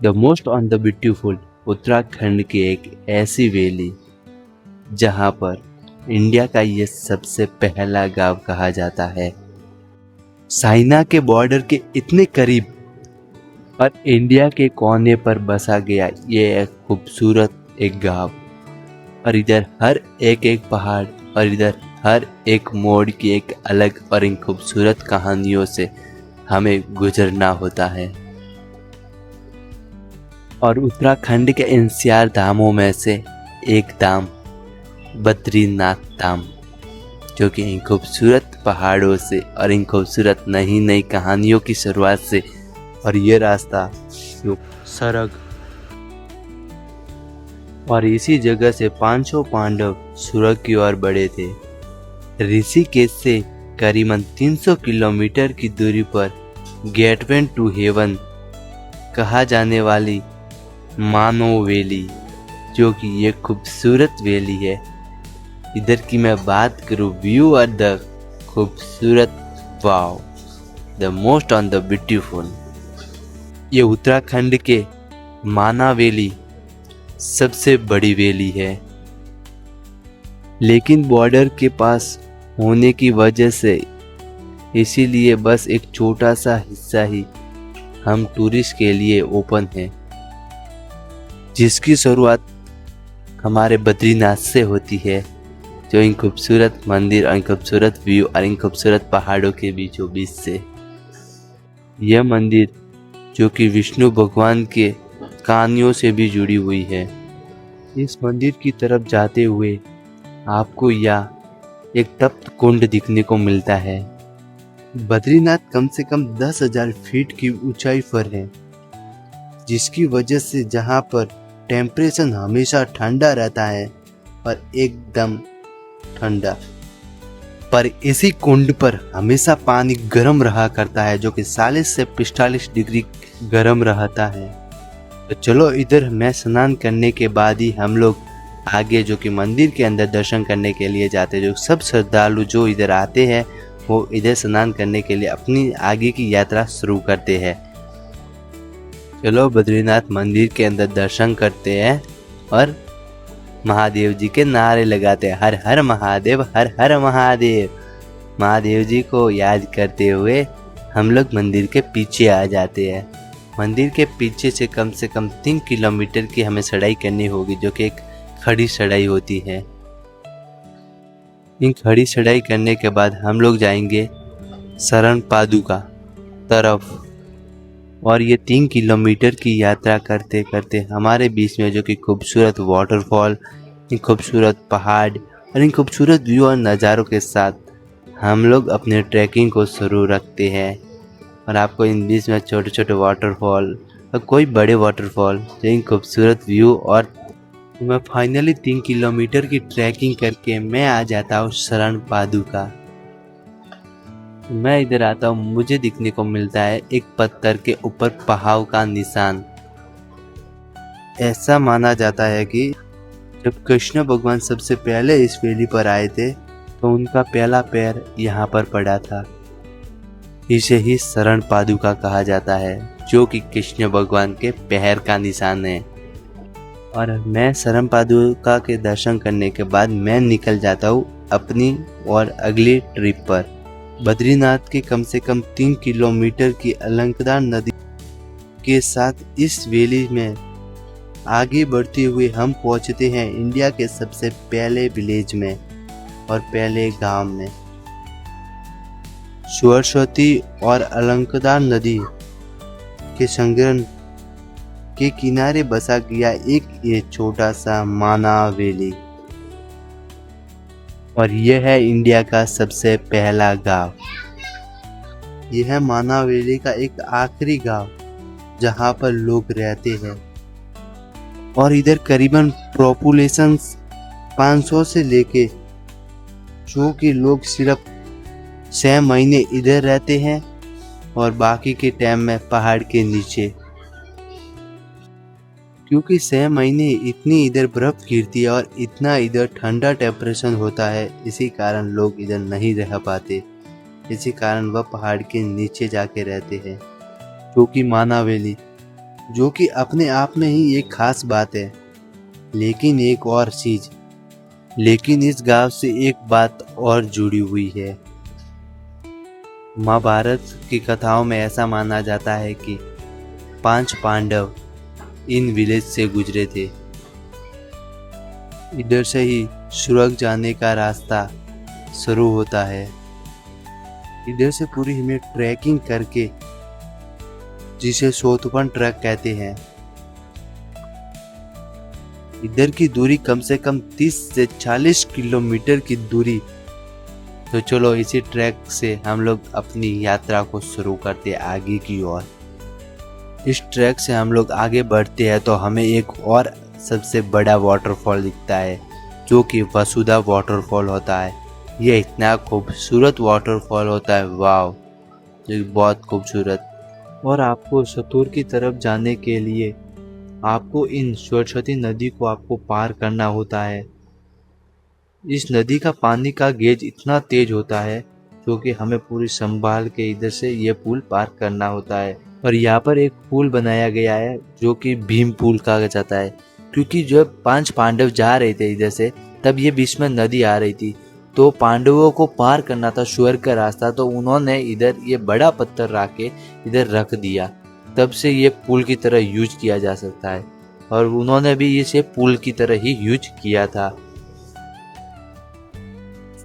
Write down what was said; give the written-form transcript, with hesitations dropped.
The most on the beautiful Uttarakhand की एक ऐसी वैली जहाँ पर इंडिया का ये सबसे पहला गांव कहा जाता है। चाइना के बॉर्डर के इतने करीब और इंडिया के कोने पर बसा गया ये एक खूबसूरत एक गांव। और इधर हर एक पहाड़ और इधर हर एक मोड़ की एक अलग और इन खूबसूरत कहानियों से हमें गुजरना होता है। और उत्तराखंड के इन 4 धामों में से एक धाम बद्रीनाथ धाम, जो कि इन खूबसूरत पहाड़ों से और इन खूबसूरत नई नई कहानियों की शुरुआत से और ये रास्ता जो सड़क और इसी जगह से 500 पांडव स्वर्ग की ओर बढ़े थे। ऋषिकेश से करीबन 300 किलोमीटर की दूरी पर गेटवे टू हेवन कहा जाने वाली मानो वैली, जो कि ये खूबसूरत वैली है। इधर की मैं बात करूँ व्यू और द खूबसूरत, wow, the most on the beautiful, ये उत्तराखंड के माना वैली सबसे बड़ी वैली है। लेकिन बॉर्डर के पास होने की वजह से इसीलिए बस एक छोटा सा हिस्सा ही हम टूरिस्ट के लिए ओपन है, जिसकी शुरुआत हमारे बद्रीनाथ से होती है, जो इन खूबसूरत मंदिर और इन खूबसूरत व्यू और इन खूबसूरत पहाड़ों के बीचों बीच से। यह मंदिर जो कि विष्णु भगवान के कहानियों से भी जुड़ी हुई है। इस मंदिर की तरफ जाते हुए आपको यहाँ एक तप्त कुंड दिखने को मिलता है। बद्रीनाथ कम से कम 10,000 फीट की ऊंचाई पर है, जिसकी वजह से जहाँ पर टेम्परेचर हमेशा ठंडा रहता है और एकदम ठंडा, पर इसी कुंड पर हमेशा पानी गर्म रहा करता है, जो कि 40 से 45 डिग्री गर्म रहता है। तो चलो इधर मैं स्नान करने के बाद ही हम लोग आगे जो कि मंदिर के अंदर दर्शन करने के लिए जाते हैं। जो सब श्रद्धालु जो इधर आते हैं वो इधर स्नान करने के लिए अपनी आगे की यात्रा शुरू करते हैं। चलो बद्रीनाथ मंदिर के अंदर दर्शन करते हैं और महादेव जी के नारे लगाते हैं, हर हर महादेव, हर हर महादेव। महादेव जी को याद करते हुए हम लोग मंदिर के पीछे आ जाते हैं। मंदिर के पीछे से कम 3 किलोमीटर की हमें चढ़ाई करनी होगी, जो कि एक खड़ी चढ़ाई होती है। इन खड़ी चढ़ाई करने के बाद हम लोग जाएंगे शरण पादुका तरफ, और ये 3 किलोमीटर की यात्रा करते करते हमारे बीच में जो कि खूबसूरत वाटरफॉल, इन खूबसूरत पहाड़ और इन खूबसूरत व्यू और नज़ारों के साथ हम लोग अपने ट्रैकिंग को शुरू रखते हैं। और आपको इन बीच में छोटे छोटे वाटरफॉल और कोई बड़े वाटरफॉल, जो इन खूबसूरत व्यू, और मैं फाइनली 3 किलोमीटर की ट्रैकिंग करके मैं आ जाता हूँ शरण पादुका। मैं इधर आता हूँ, मुझे दिखने को मिलता है एक पत्थर के ऊपर पहाड़ का निशान। ऐसा माना जाता है कि जब कृष्ण भगवान सबसे पहले इस वैली पर आए थे तो उनका पहला पैर यहाँ पर पड़ा था। इसे ही शरण पादुका कहा जाता है, जो कि कृष्ण भगवान के पैर का निशान है। और मैं शरण पादुका के दर्शन करने के बाद मैं निकल जाता हूँ अपनी और अगली ट्रिप पर। बद्रीनाथ के कम से कम 3 किलोमीटर की अलंकदार नदी के साथ इस वैली में आगे बढ़ते हुए हम पहुँचते हैं इंडिया के सबसे पहले विलेज में और पहले गांव में। सरस्वती और अलंकदार नदी के संगम के किनारे बसा गया एक ये छोटा सा माना वैली, और यह है इंडिया का सबसे पहला गांव। यह है माना वैली का एक आखिरी गांव जहां पर लोग रहते हैं। और इधर करीबन पॉपुलेशन 500 से लेके, जो कि लोग सिर्फ 6 महीने इधर रहते हैं और बाकी के टाइम में पहाड़ के नीचे, क्योंकि 6 महीने इतनी इधर बर्फ गिरती है और इतना इधर ठंडा टेम्परेचर होता है, इसी कारण लोग इधर नहीं रह पाते। इसी कारण वह पहाड़ के नीचे जाके रहते हैं, जो कि माना वैली जो कि अपने आप में ही एक खास बात है। लेकिन एक और चीज, लेकिन इस गांव से एक बात और जुड़ी हुई है। महाभारत की कथाओं में ऐसा माना जाता है कि 5 पांडव इन विलेज से गुजरे थे। इधर से ही सुरंग जाने का रास्ता शुरू होता है। इधर से पूरी हमें ट्रैकिंग करके, जिसे सोतपन ट्रैक कहते हैं, इधर की दूरी कम से कम 30 से 40 किलोमीटर की दूरी। तो चलो इसी ट्रैक से हम लोग अपनी यात्रा को शुरू करते आगे की ओर। इस ट्रैक से हम लोग आगे बढ़ते हैं तो हमें एक और सबसे बड़ा वाटरफॉल दिखता है, जो कि वसुधा वाटरफॉल होता है। यह इतना खूबसूरत वाटरफॉल होता है, वाव, ये बहुत खूबसूरत। और आपको सतूर की तरफ जाने के लिए आपको इन सरस्वती नदी को आपको पार करना होता है। इस नदी का पानी का गेज इतना तेज होता है, जो कि हमें पूरी संभाल के इधर से ये पुल पार करना होता है। और यहाँ पर एक पुल बनाया गया है, जो कि भीम पुल कहा जाता है, क्योंकि जब 5 पांडव जा रहे थे इधर से, तब ये बीच में नदी आ रही थी, तो पांडवों को पार करना था स्वर्ग का रास्ता, तो उन्होंने इधर ये बड़ा पत्थर रख के इधर रख दिया। तब से ये पुल की तरह यूज किया जा सकता है, और उन्होंने भी इसे पुल की तरह ही यूज किया था।